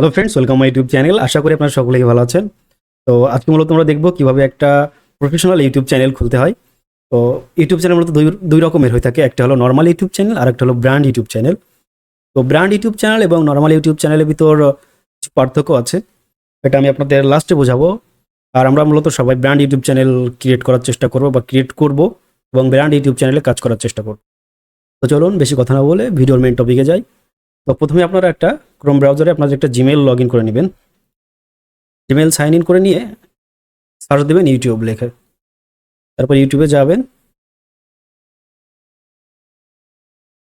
Hello friends, welcome my YouTube channel. আশা করি আপনারা সকলেই ভালো আছেন। তো আজকে মূলত আমরা দেখব কিভাবে একটা প্রফেশনাল ইউটিউব চ্যানেল খুলতে হয়। তো ইউটিউব চ্যানেল মূলত দুই রকমের হয়ে থাকে, একটা হলো নর্মাল ইউটিউব চ্যানেল আর একটা হলো ব্র্যান্ড ইউটিউব চ্যানেল। তো ব্র্যান্ড ইউটিউব চ্যানেল এবং নর্মাল ইউটিউব চ্যানেলের ভিতর কিছু পার্থক্য আছে, এটা আমি আপনাদের লাস্টে বোঝাবো। আর আমরা মূলত সবাই ব্র্যান্ড ইউটিউব চ্যানেল ক্রিয়েট করার চেষ্টা করব বা ক্রিয়েট করব এবং ব্র্যান্ড ইউটিউব চ্যানেলে কাজ করার চেষ্টা করব। তো চলুন বেশি কথা না বলে ভিডিওর মেইন টপিকে যাই। তো প্রথমে আপনারা একটা ক্রোম ব্রাউজারে আপনাদের একটা জিমেইল লগ ইন করে নেবেন। জিমেইল সাইন ইন করে নিয়ে সার্চ দেবেন ইউটিউব লেখে, তারপর ইউটিউবে যাবেন।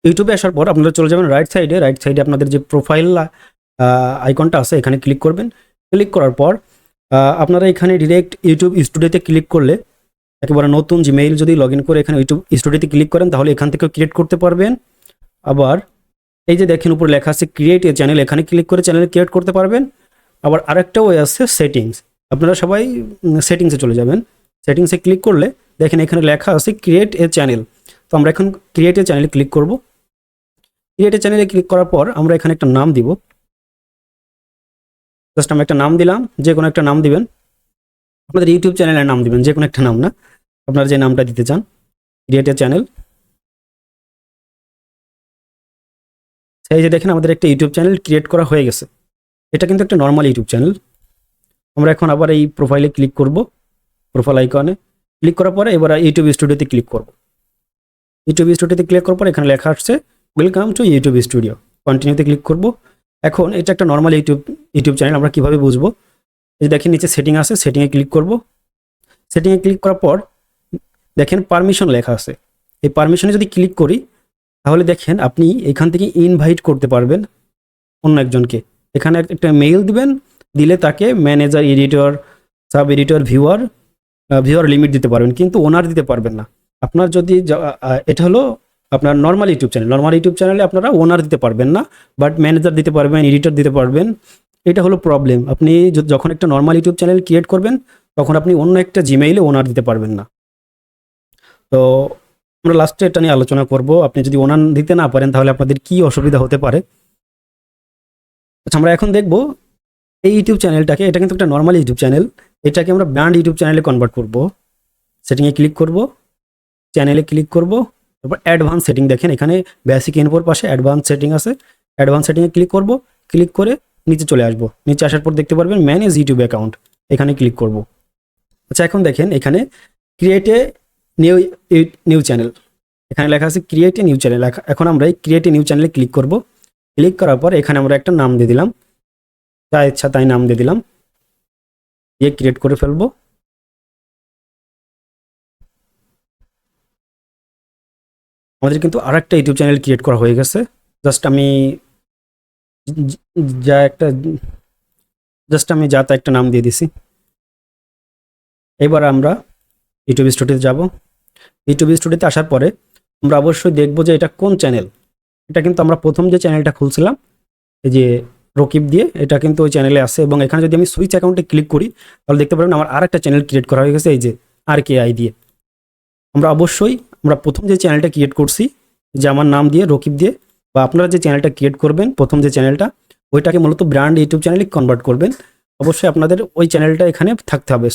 ইউটিউবে আসার পর আপনারা চলে যাবেন রাইট সাইডে আপনাদের যে প্রোফাইল আইকনটা আছে এখানে ক্লিক করবেন। ক্লিক করার পর আপনারা এখানে ডিরেক্ট ইউটিউব স্টুডিওতে ক্লিক করলে একেবারে নতুন জিমেইল যদি লগ ইন করে এখানে ইউটিউব স্টুডিওতে ক্লিক করেন তাহলে এখান থেকেও ক্রিয়েট করতে পারবেন। আবার এই যে দেখেন উপরে লেখা আছে ক্রিয়েট এ চ্যানেল, এখানে ক্লিক করে চ্যানেল ক্রিয়েট করতে পারবেন। আবার আরেকটা ওয়ে আছে সেটিংস, আপনারা সবাই সেটিংসে চলে যাবেন। সেটিংসে ক্লিক করলে দেখেন এখানে লেখা আছে ক্রিয়েট এ চ্যানেল। তো আমরা এখন ক্রিয়েট এ চ্যানেলে ক্লিক করব। ক্রিয়েট এ চ্যানেলে ক্লিক করার পর আমরা এখানে একটা নাম দিব। জাস্ট আমরা একটা নাম দিলাম, যে কোনো একটা নাম দিবেন। আপনাদের ইউটিউব চ্যানেলের নাম দিবেন, যে কোনো একটা নাম না, আপনারা যে নামটা দিতে চান। Create a channel. সেই যে দেখেন আমাদের একটা ইউটিউব চ্যানেল ক্রিয়েট করা হয়ে গেছে। এটা কিন্তু একটা নর্মাল ইউটিউব চ্যানেল। আমরা এখন আবার এই প্রোফাইলে ক্লিক করব, প্রোফাইল আইকনে ক্লিক করার পরে এবার ইউটিউব স্টুডিওতে ক্লিক করব। ইউটিউব স্টুডিওতে ক্লিক করার পর এখানে লেখা আসছে ওয়েলকাম টু ইউটিউব স্টুডিও, কন্টিনিউতে ক্লিক করব। এখন এটা একটা নর্মাল ইউটিউব চ্যানেল, আমরা কীভাবে বুঝবো? এই দেখেন নিচে সেটিং আছে, সেটিংয়ে ক্লিক করব। সেটিংয়ে ক্লিক করার পর দেখেন পারমিশন লেখা আছে। এই পারমিশনে যদি ক্লিক করি তাহলে দেখেন আপনি এখান থেকে ইনভাইট করতে পারবেন অন্য একজনকে। এখানে একটা মেইল দিবেন, দিলে তাকে manager, editor, sub editor, viewer limit দিতে পারবেন, কিন্তু ওনার দিতে পারবেন না। আপনার যদি এটা হলো আপনার normal YouTube channel. Normal YouTube চ্যানেলে আপনারা ওনার দিতে পারবেন না, বাট ম্যানেজার দিতে পারবেন, এডিটর দিতে পারবেন। এটা হলো প্রবলেম। আপনি যখন একটা নর্মাল ইউটিউব চ্যানেল ক্রিয়েট করবেন তখন আপনি অন্য একটা জিমেইলে ওনার দিতে পারবেন না। তো আমরা লাস্টে এটা নিয়ে আলোচনা করব, আপনি যদি ওনার দিতে না পারেন তাহলে আপনাদের কি অসুবিধা হতে পারে। আচ্ছা, আমরা এখন দেখব এই ইউটিউব চ্যানেলটাকে, এটা কিন্তু একটা নর্মাল ইউটিউব চ্যানেল, এটাকে আমরা ব্র্যান্ড ইউটিউব চ্যানেলে কনভার্ট করব। সেটিংয়ে ক্লিক করব, চ্যানেলে ক্লিক করব, তারপর অ্যাডভান্স সেটিং, দেখেন এখানে বেসিক ইনফোর পাশে অ্যাডভান্স সেটিং আছে। অ্যাডভান্স সেটিংয়ে ক্লিক করব, ক্লিক করে নিচে চলে আসব। নিচে আসার পর দেখতে পারবেন ম্যানেজ ইউটিউব অ্যাকাউন্ট, এখানে ক্লিক করব। আচ্ছা, এখন দেখেন এখানে ক্রিয়েট এ নিউ চ্যানেল, এখানে লেখা আছে ক্রিয়েট এ নিউ চ্যানেল। এখন আমরা এই ক্রিয়েট এ নিউ চ্যানেলে ক্লিক করব। ক্লিক করার পর এখানে আমরা একটা নাম দিয়ে দিলাম, যা ইচ্ছা তাই নাম দিয়ে দিলাম, দিয়ে ক্রিয়েট করে ফেলবো। আমাদের কিন্তু আরেকটা ইউটিউব চ্যানেল ক্রিয়েট করা হয়ে গেছে। জাস্ট আমি যা একটা যা তা একটা নাম দিয়ে দিছি। এবার আমরা ইউটিউব স্টুডিওতে যাব। ইউটিউব স্টুডিওতে আসার পরে আমরা অবশ্যই দেখব যে এটা কোন চ্যানেল। এটা কিন্তু আমরা প্রথম যে চ্যানেলটা খুলছিলাম এই যে রকিব দিয়ে, এটা কিন্তু ওই চ্যানেলে আছে। এবং এখানে যদি আমি সুইচ অ্যাকাউন্টে ক্লিক করি তাহলে দেখতে পারবেন আমার আরেকটা চ্যানেল ক্রিয়েট করা হয়ে গেছে, এই যে RKI দিয়ে। আমরা প্রথম যে চ্যানেলটা ক্রিয়েট করছি, যে আমার নাম দিয়ে রকিব দিয়ে, বা আপনারা যে চ্যানেলটা ক্রিয়েট করবেন প্রথম যে চ্যানেলটা, ওইটাকে মূলত ব্র্যান্ড ইউটিউব চ্যানেলে কনভার্ট করবেন। অবশ্যই আপনাদের ওই চ্যানেলটা এখানে থাকতে হবে।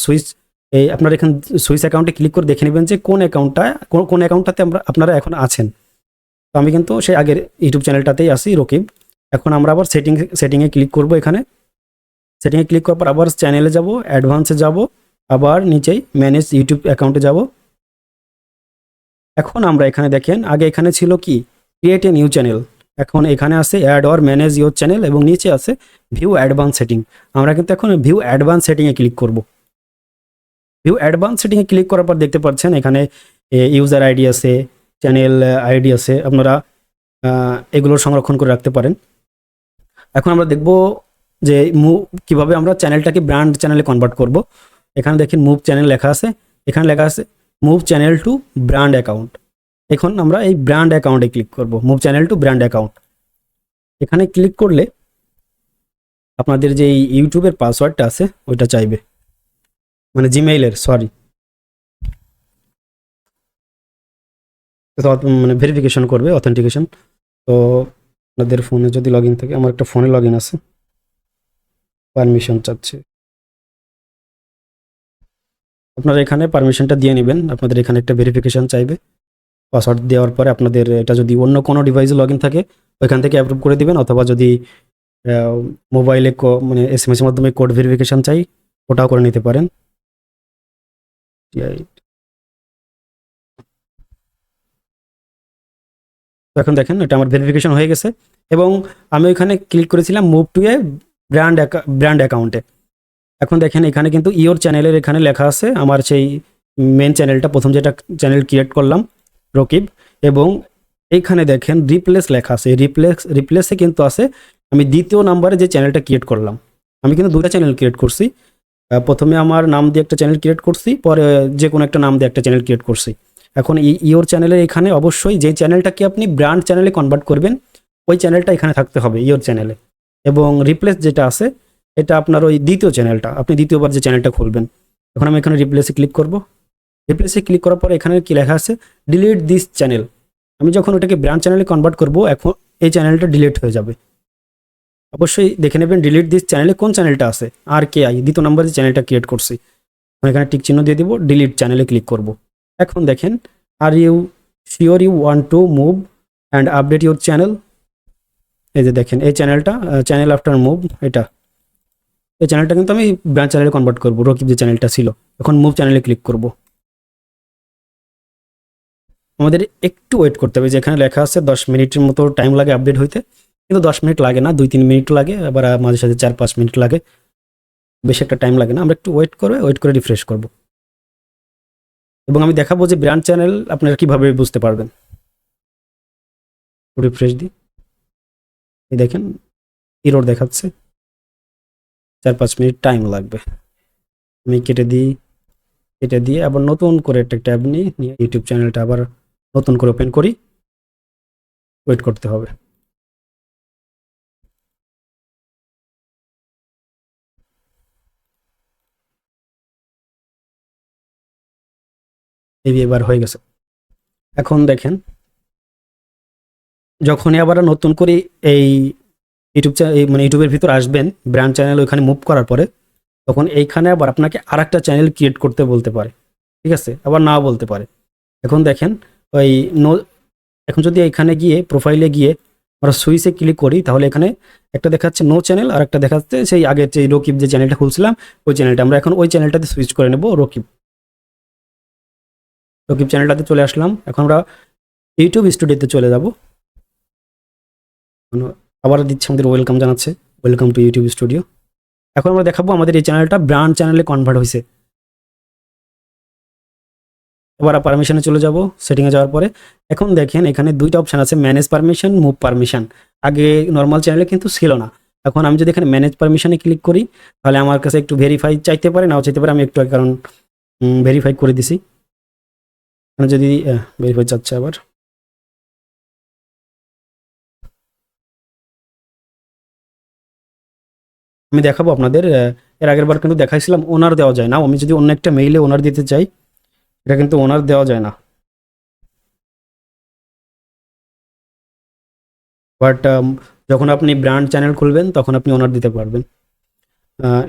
আপনারা এখানে সুইচ অ্যাকাউন্টে ক্লিক করে দেখে নেবেন যে কোন অ্যাকাউন্টটাতে আপনারা এখন আছেন। তো আমি কিন্তু সেই আগের ইউটিউব চ্যানেলটাতেই আসি, রকিব। এখন আমরা আবার সেটিংয়ে ক্লিক করব। এখানে সেটিংয়ে ক্লিক করার পর আবার চ্যানেলে যাব, অ্যাডভান্সে যাব, আবার নিচেই ম্যানেজ ইউটিউব অ্যাকাউন্টে যাব। এখন আমরা এখানে দেখেন আগে এখানে ছিল কি ক্রিয়েট এ নিউ চ্যানেল, এখন এখানে আছে add or manage your channel এবং নিচে আছে ভিউ অ্যাডভান্স সেটিং। আমরা কিন্তু এখন ভিউ অ্যাডভান্স সেটিংয়ে ক্লিক করব। ভিউ অ্যাডভান্স সেটিংয়ে ক্লিক করার পর দেখতে পাচ্ছেন এখানে ইউজার আইডি আছে, চ্যানেল আইডি আছে, আপনারা এগুলো সংরক্ষণ করে রাখতে পারেন। এখন আমরা দেখব যে কিভাবে আমরা চ্যানেলটাকে ব্র্যান্ড চ্যানেলে কনভার্ট করব। এখানে দেখেন মুভ চ্যানেল লেখা আছে, এখানে লেখা আছে move channel to brand account. এখন আমরা এই ব্র্যান্ড অ্যাকাউন্টে ক্লিক করব, move channel to brand account. এখানে ক্লিক করলে আপনাদের যে ইউটিউবের পাসওয়ার্ডটা আছে ওইটা চাইবে, মানে জিমেইলের, সরি, মানে ভেরিফিকেশন করবে, অথেন্টিকেশন। তো আপনাদের ফোনে যদি লগ ইন থাকে, আমার একটা ফোনে লগ ইন আছে, পারমিশন চাচ্ছে। আপনারা এখানে পারমিশনটা দিয়ে নেবেন। আপনাদের এখানে একটা ভেরিফিকেশন চাইবে। পাসওয়ার্ড দেওয়ার পরে আপনাদের এটা যদি অন্য কোনো ডিভাইসে লগ ইন থাকে ওইখান থেকে অ্যাপ্রুভ করে দিবেন, অথবা যদি মোবাইলে মানে SMS এর মাধ্যমে কোড ভেরিফিকেশন চাই ওটাও করে নিতে পারেন। তো এখন দেখেন এটা আমার ভেরিফিকেশন হয়ে গেছে এবং আমি ওইখানে ক্লিক করেছিলাম মুভ টু এ ব্র্যান্ড অ্যাকাউন্টে। এখন দেখেন এখানে কিন্তু ইওর চ্যানেলের এখানে লেখা আছে আমার সেই মেন চ্যানেলটা, প্রথম যেটা চ্যানেল ক্রিয়েট করলাম রকিব, এবং এইখানে দেখেন রিপ্লেস লেখা আছে। রিপ্লেসে কিন্তু আছে আমি দ্বিতীয় নাম্বারে যে চ্যানেলটা ক্রিয়েট করলাম। আমি কিন্তু দুটা চ্যানেল ক্রিয়েট করছি। প্রথমে আমার নাম দিয়ে একটা চ্যানেল ক্রিয়েট করছি, পরে যে কোনো একটা নাম দিয়ে একটা চ্যানেল ক্রিয়েট করছি। এখন ইওর চ্যানেলের এখানে অবশ্যই যে চ্যানেলটাকে আপনি ব্র্যান্ড চ্যানেলে কনভার্ট করবেন ওই চ্যানেলটা এখানে থাকতে হবে ইওর চ্যানেলে, এবং রিপ্লেস যেটা আছে এটা আপনার ওই দ্বিতীয় চ্যানেলটা, আপনি দ্বিতীয়বার যে চ্যানেলটা খুলবেন। এখন আমি এখানে রিপ্লেসে ক্লিক করব। রিপ্লেসে ক্লিক করার পর এখানে কি লেখা আছে, ডিলিট দিস চ্যানেল। আমি যখন ওটাকে ব্র্যান্ড চ্যানেলে কনভার্ট করব এখন এই চ্যানেলটা ডিলিট হয়ে যাবে। অবশ্যই দেখে নেবেন ডিলিট দিস চ্যানেলে কোন চ্যানেলটা আছে, আর কে আই দ্বিতীয় নম্বরে যে চ্যানেলটা ক্রিয়েট করছি। আমি এখানে টিক চিহ্ন দিয়ে দিব, ডিলিট চ্যানেলে ক্লিক করব। এখন দেখেন are you sure you want to move and update your channel. এই যে দেখেন এই চ্যানেলটা চ্যানেল আফটার মুভ, এই চ্যানেলটা কিন্তু আমি ব্র্যান্ড চ্যানেলে কনভার্ট করবো, রকিব যে চ্যানেলটা ছিল। এখন মুভ চ্যানেলে ক্লিক করব। আমাদের একটু ওয়েট করতে হবে, যেখানে লেখা আছে 10 মিনিটের মতো টাইম লাগে আপডেট হইতে, কিন্তু 10 মিনিট লাগে না, 2-3 মিনিট লাগে, আবার মাঝে সাঝে 4-5 মিনিট লাগে, বেশি একটা টাইম লাগে না। আমরা একটু ওয়েট করে রিফ্রেশ করব, এবং আমি দেখাবো যে ব্র্যান্ড চ্যানেল আপনারা কিভাবে বুঝতে পারবেন। রিফ্রেশ দিই, এই দেখেন এরর দেখাচ্ছে, 4-5 মিনিট টাইম লাগবে। আমি কেটে দিয়ে আবার নতুন করে একটা ট্যাব নিয়ে ইউটিউব চ্যানেলটা আবার নতুন করে ওপেন করি, ওয়েট করতে হবে। এই এবার হয়ে গেছে। এখন দেখেন যখনই আবার নতুন করে এই মানে ইউটিউবের ভিতর আসবেন, ব্র্যান্ড চ্যানেল ওইখানে মুভ করার পরে তখন এইখানে আবার আপনাকে আরেকটা চ্যানেল ক্রিয়েট করতে বলতে পারে, ঠিক আছে, আবার না বলতে পারে। এখন দেখেন ওই নো, এখন যদি এখানে গিয়ে প্রোফাইলে গিয়ে আমরা সুইচে ক্লিক করি তাহলে এখানে একটা দেখাচ্ছে নো চ্যানেল, আর একটা দেখাচ্ছে সেই আগের যে রকিব যে চ্যানেলটা খুলছিলাম ওই চ্যানেলটা। আমরা এখন ওই চ্যানেলটাতে সুইচ করে নেব, রকিব চ্যানেলটাতে চলে আসলাম। এখন আমরা ইউটিউব স্টুডিওতে চলে যাব। আবার দিচ্ছে আমাদের ওয়েলকাম জানাচ্ছে, ওয়েলকাম টু ইউটিউব স্টুডিও। এখন আমরা দেখাবো আমাদের এই চ্যানেলটা ব্র্যান্ড চ্যানেলে কনভার্ট হয়েছে। এবার পারমিশনে চলে যাব, সেটিংয়ে যাওয়ার পরে এখন দেখেন এখানে দুইটা অপশান আছে, ম্যানেজ পারমিশন, মুভ পারমিশন। আগে নর্মাল চ্যানেলে কিন্তু ছিল না। এখন আমি যদি এখানে ম্যানেজ পারমিশনে ক্লিক করি তাহলে আমার কাছে একটু ভেরিফাই চাইতে পারে, নাও চাইতে পারে, আমি একটু কারণ ভেরিফাই করে দিছি। যদি ভেরিফাই চাচ্ছে আবার, আমি দেখাবো আপনাদের। এর আগের বার কিন্তু দেখাইছিলাম ওনার দেওয়া যায় না, আমি যদি অন্য একটা মেইলে ওনার দিতে চাই এটা কিন্তু ওনার দেওয়া যায় না। বাট যখন আপনি ব্র্যান্ড চ্যানেল খুলবেন তখন আপনি ওনার দিতে পারবেন।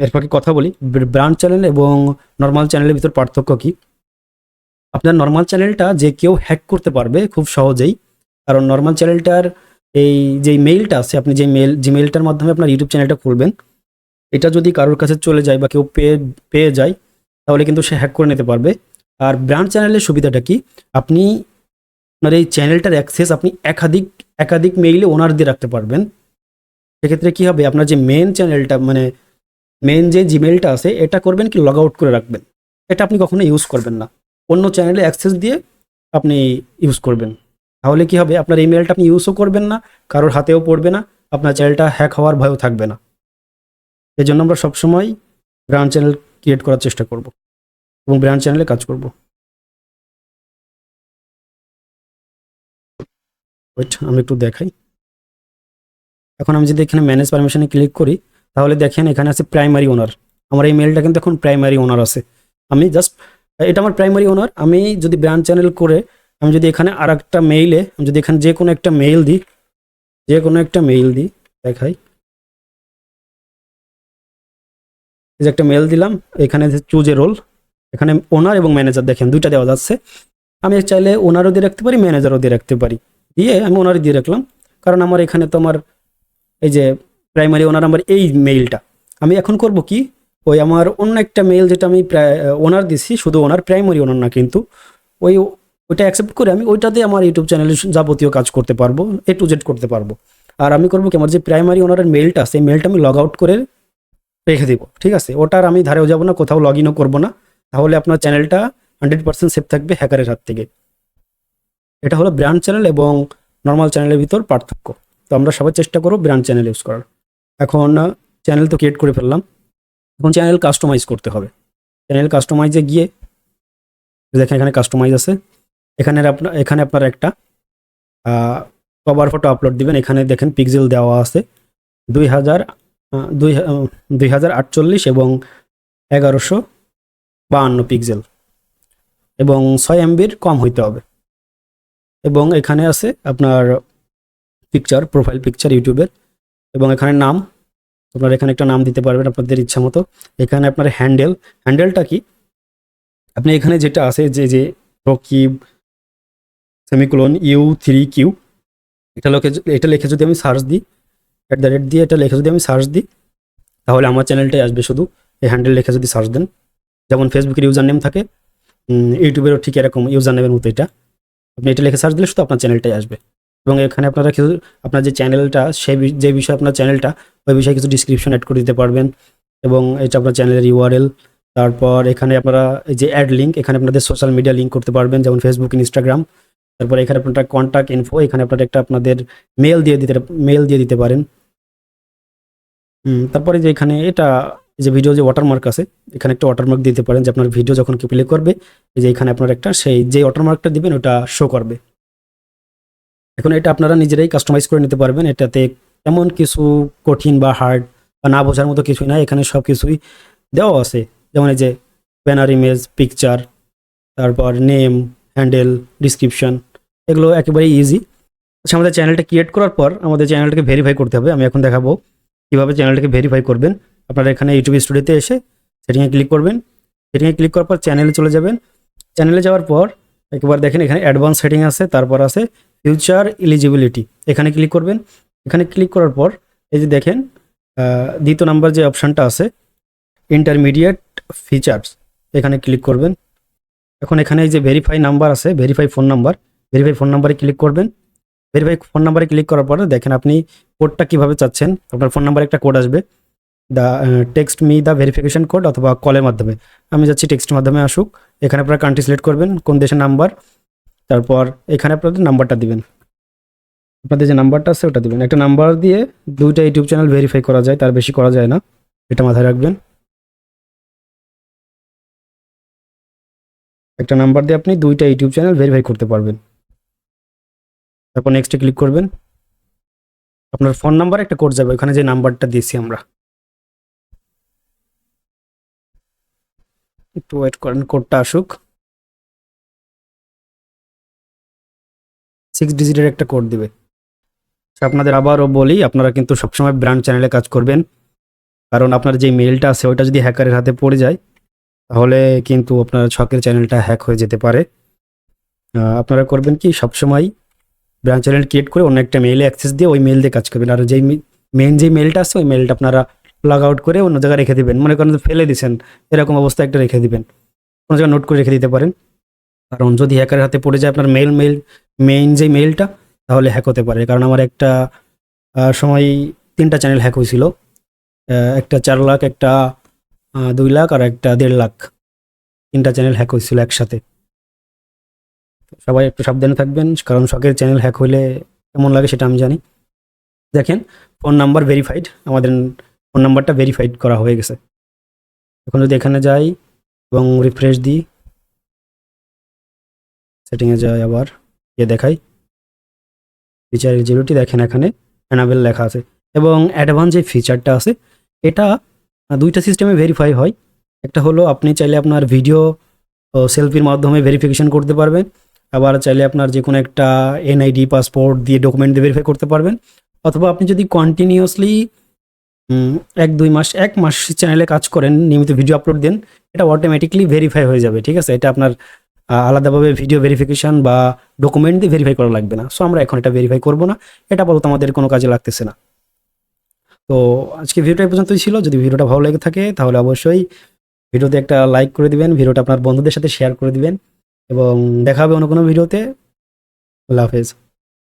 এর ফাঁকে কথা বলি, ব্র্যান্ড চ্যানেল এবং নর্মাল চ্যানেলের ভিতর পার্থক্য কী। আপনার নর্মাল চ্যানেলটা যে কেউ হ্যাক করতে পারবে খুব সহজেই, কারণ নর্মাল চ্যানেলটার এই যে মেইলটা আছে, আপনি যে জিমেইলটার মাধ্যমে আপনার ইউটিউব চ্যানেলটা খুলবেন, এটা যদি কারোর কাছে চলে যায় বা কেউ পেয়ে যায় তাহলে কিন্তু সে হ্যাক করে নিতে পারবে। আর ব্র্যান্ড চ্যানেলের সুবিধাটা কি, আপনি আপনার এই চ্যানেলটার অ্যাক্সেস আপনি একাধিক মেইলে ওনার দিয়ে রাখতে পারবেন। সেক্ষেত্রে কী হবে, আপনার যে মেন চ্যানেলটা মানে মেন যে জিমেইলটা আছে এটা করবেন কি লগ আউট করে রাখবেন, এটা আপনি কখনো ইউজ করবেন না, অন্য চ্যানেলে অ্যাক্সেস দিয়ে আপনি ইউজ করবেন। তাহলে কি হবে, আপনার ইমেলটা আপনি ইউজও করবেন না, কারোর হাতেও পড়বে না, আপনার চ্যানেলটা হ্যাক হওয়ার ভয়ও থাকবে না। এই জন্য আমরা সবসময় ব্র্যান্ড চ্যানেল ক্রিয়েট করার চেষ্টা করব এবং ব্র্যান্ড চ্যানেলে কাজ করব। ওয়েট আমি একটু দেখাই। এখন আমি যদি এখানে ম্যানেজ পারমিশনে ক্লিক করি তাহলে দেখেন এখানে আছে প্রাইমারি ওনার। আমার এই মেলটা কিন্তু এখন প্রাইমারি ওনার আছে। আমি জাস্ট এটা আমার প্রাইমারি ওনার। আমি যদি ব্র্যান্ড চ্যানেল করে আমি যদি এখানে আর একটা মেইলে আমি যদি এখানে যে কোনো একটা মেইল দিই দেখাই, এই যে একটা মেল দিলাম, এখানে চুজ এ রোল, এখানে ওনার এবং ম্যানেজার দেখেন দুইটা দেওয়া যাচ্ছে। আমি চাইলে ওনারও দিয়ে রাখতে পারি, ম্যানেজারও দিয়ে রাখতে পারি, দিয়ে আমি ওনারই দিয়ে রাখলাম। কারণ আমার এখানে তো আমার এই যে প্রাইমারি ওনার আমার এই মেইলটা, আমি এখন করব কি, ওই আমার অন্য একটা মেইল যেটা আমি ওনার দিছি, শুধু ওনার, প্রাইমারি ওনার না কিন্তু, ওইটা অ্যাকসেপ্ট করে আমি ওইটাতে আমার ইউটিউব চ্যানেলে যাবতীয় কাজ করতে পারবো, এ টু জেড করতে পারবো। আর আমি করবো কি, আমার যে প্রাইমারি ওনারের মেইলটা আছে, এই মেইলটা আমি লগ আউট করে রেখে দিব, ঠিক আছে? ওটার আমি ধারেও যাবো না, কোথাও লগ ইনও করবো না। তাহলে আপনার চ্যানেলটা 100% সেফ থাকবে হ্যাকারের হাত থেকে। এটা হলো ব্র্যান্ড চ্যানেল এবং নর্মাল চ্যানেলের ভিতর পার্থক্য। তো আমরা সবাই চেষ্টা করবো ব্র্যান্ড চ্যানেল ইউজ করার। এখন চ্যানেল তো ক্রিয়েট করে ফেললাম, এখন চ্যানেল কাস্টমাইজ করতে হবে। চ্যানেল কাস্টমাইজে গিয়ে দেখেন এখানে কাস্টমাইজ আছে, এখানে আপনার একটা কভার ফটো আপলোড দিবেন। এখানে দেখেন পিক্সেল দেওয়া আছে 2048 এবং 1152 পিক্সেল এবং 6 MBর কম হইতে হবে। এবং এখানে আছে আপনার পিকচার, প্রোফাইল পিকচার ইউটিউবের, এবং এখানে নাম, আপনারা এখানে একটা নাম দিতে পারবেন আপনাদের ইচ্ছা মতো। এখানে আপনার হ্যান্ডেলটা কি, আপনি এখানে যেটা আছে যে রকিব সেমিকোলন U3Q, এটা লিখে যদি আমি সার্চ দিই, @ দিয়ে এটা লিখে যদি আমি সার্চ দিই, তাহলে আমার চ্যানেলটাই আসবে। শুধু এই হ্যান্ডেল লিখে যদি সার্চ দেন, যেমন ফেসবুকের ইউজার নেম থাকে, ইউটিউবেরও ঠিক এরকম ইউজার নেমের মতো এটা, আপনি এটা লিখে সার্চ দিলে শুধু আপনার চ্যানেলটাই আসবে। এবং এখানে আপনারা কিছু আপনার যে চ্যানেলটা, যে বিষয়ে আপনার চ্যানেলটা, ওই বিষয়ে কিছু ডিসক্রিপশন অ্যাড করে দিতে পারবেন। এবং এটা আপনার চ্যানেলের URL। তারপর এখানে আপনারা এই যে অ্যাড লিঙ্ক, এখানে আপনাদের সোশ্যাল মিডিয়া লিঙ্ক করতে পারবেন, যেমন ফেসবুক, ইনস্টাগ্রাম। তারপর এখানে আপনার কন্ট্যাক্ট ইনফো, এখানে আপনারা একটা আপনাদের মেল দিয়ে দিতে পারেন। তারপরে যে এখানে এটা যে ভিডিও যে ওয়াটারমার্ক আছে, এখানে একটা ওয়াটারমার্ক দিতে পারেন, যে আপনার ভিডিও যখন কেউ প্লে করবে, এই যে এখানে আপনার একটা সেই যে ওয়াটারমার্কটা দিবেন ওটা শো করবে। এখন এটা আপনারা নিজেরাই কাস্টমাইজ করে নিতে পারবেন। এটাতে এমন কিছু কঠিন বা হার্ড বা না বোঝার মতো কিছুই না, এখানে সব কিছুই দেওয়া আছে। যেমন এই যে ব্যানার, ইমেজ, পিকচার, তারপর নেম, হ্যান্ডেল, ডিসক্রিপশন, এগুলো একেবারে ইজি। আচ্ছা, আমাদের চ্যানেলটা ক্রিয়েট করার পর আমাদের চ্যানেলটাকে ভেরিফাই করতে হবে। আমি এখন দেখাবো কীভাবে চ্যানেলটাকে ভেরিফাই করবেন। আপনারা এখানে ইউটিউব স্টুডিওতে এসে সেটিংয়ে ক্লিক করবেন। সেটিংয়ে ক্লিক করার পর চ্যানেলে চলে যাবেন। চ্যানেলে যাওয়ার পর একবার দেখেন এখানে অ্যাডভান্স সেটিং আছে, তারপর আছে ফিউচার এলিজিবিলিটি, এখানে ক্লিক করবেন। এখানে ক্লিক করার পর এই যে দেখেন দ্বিতীয় নাম্বার যে অপশানটা আছে ইন্টারমিডিয়েট ফিচার্স, এখানে ক্লিক করবেন। এখন এখানে এই যে ভেরিফাই নাম্বার আছে, ভেরিফাই ফোন নাম্বারে ক্লিক করবেন। ভেরিফাই ফোন নাম্বারে ক্লিক করার পরে দেখেন আপনি কোডটা কীভাবে চাচ্ছেন। আপনার ফোন নাম্বারে একটা কোড আসবে, text me the verification code, অথবা কলের মাধ্যমে। আমি যাচ্ছি টেক্সটের মাধ্যমে আসুক। এখানে আপনারা কান্ট্রি সিলেক্ট করবেন, কোন দেশের নাম্বার, তারপর এখানে আপনাদের নাম্বারটা দিবেন, আপনাদের যে নাম্বারটা আছে ওটা দিবেন। একটা নাম্বার দিয়ে দুইটা ইউটিউব চ্যানেল ভেরিফাই করা যায়, তার বেশি করা যায় না, এটা মাথায় রাখবেন। একটা নাম্বার দিয়ে আপনি দুইটা ইউটিউব চ্যানেল ভেরিফাই করতে পারবেন। তারপর নেক্সটে ক্লিক করবেন। আপনার ফোন নাম্বারে একটা কোড যাবে, ওখানে যে নাম্বারটা দিয়েছি আমরা, একটু ওয়েট করেন, কোডটা আসুক। 6 ডিজিটের একটা কোড দিবে। আপনাদের আবারও বলি, আপনারা কিন্তু সবসময় ব্র্যান্ড চ্যানেলে কাজ করবেন, কারণ আপনার যে মেইলটা আছে ওইটা যদি হ্যাকারের হাতে পড়ে যায়, তাহলে কিন্তু আপনার শখের চ্যানেলটা হ্যাক হয়ে যেতে পারে। আপনারা করবেন কি, সবসময় ব্র্যান্ড চ্যানেল ক্রিয়েট করে অন্য একটা মেইলে অ্যাক্সেস দিয়ে ওই মেইল দিয়ে কাজ করবেন। আর যেই মেইন যে মেইলটা আছে ওই মেইলটা আপনারা লগ আউট করে অন্য জায়গায় রেখে দিবেন। মনে করেন ফেলে দিচ্ছেন, এরকম অবস্থায় একটা রেখে দিবেন, কোনো জায়গায় নোট করে রেখে দিতে পারেন। কারণ যদি হ্যাকারের হাতে পড়ে যায় আপনার মেইন যে মেইলটা, তাহলে হ্যাক হতে পারে। কারণ আমার একটা সময় 3টা চ্যানেল হ্যাক হয়েছিল, একটা 4 লাখ, একটা 2 লাখ, আর একটা 1.5 লাখ, 3টা চ্যানেল হ্যাক হয়েছিল একসাথে। সবাই একটু সাবধানে থাকবেন, কারণ শখের চ্যানেল হ্যাক হইলে কেমন লাগে সেটা আমি জানি। দেখেন ফোন নাম্বার ভেরিফাইড, আমাদের ফোন নাম্বারটা ভেরিফাইড করা হয়ে গেছে। এখন যদি এখানে যাই এবং রিফ্রেশ দিই, সেটিংয়ে যাই, আবার দেখাই ফিচার এলিজিবিলিটি, দেখেন এখানে এনাবেল লেখা আছে। এবং অ্যাডভান্স যে ফিচারটা আছে, এটা 2টা সিস্টেমে ভেরিফাই হয়। একটা হলো আপনি চাইলে আপনার ভিডিও সেলফির মাধ্যমে ভেরিফিকেশন করতে পারবেন, আবার চাইলে আপনার যে কোনো একটা NID, পাসপোর্ট দিয়ে, ডকুমেন্ট দিয়ে ভেরিফাই করতে পারবেন। অথবা আপনি যদি কন্টিনিউয়াসলি উম, 1-2 মাস 1 মাস চ্যানেলে কাজ করেন, নিয়মিত ভিডিও আপলোড দেন, এটা অটোমেটিকলি ভেরিফাই হয়ে যাবে। ঠিক আছে, এটা আপনার আলাদাভাবে ভিডিও ভেরিফিকেশন বা ডকুমেন্ট দিয়ে ভেরিফাই করা লাগবে না। সো আমরা এখন এটা ভেরিফাই করব না, এটা আপাতত আমাদের কোনো কাজে লাগতেছে না। তো আজকে ভিডিওটা এই পর্যন্তই ছিল। যদি ভিডিওটা ভালো লেগে থাকে তাহলে অবশ্যই ভিডিওতে একটা লাইক করে দিবেন, ভিডিওটা আপনার বন্ধুদের সাথে শেয়ার করে দিবেন এবং দেখা হবে অন্য কোনো ভিডিওতে। আল্লাহ হাফেজ।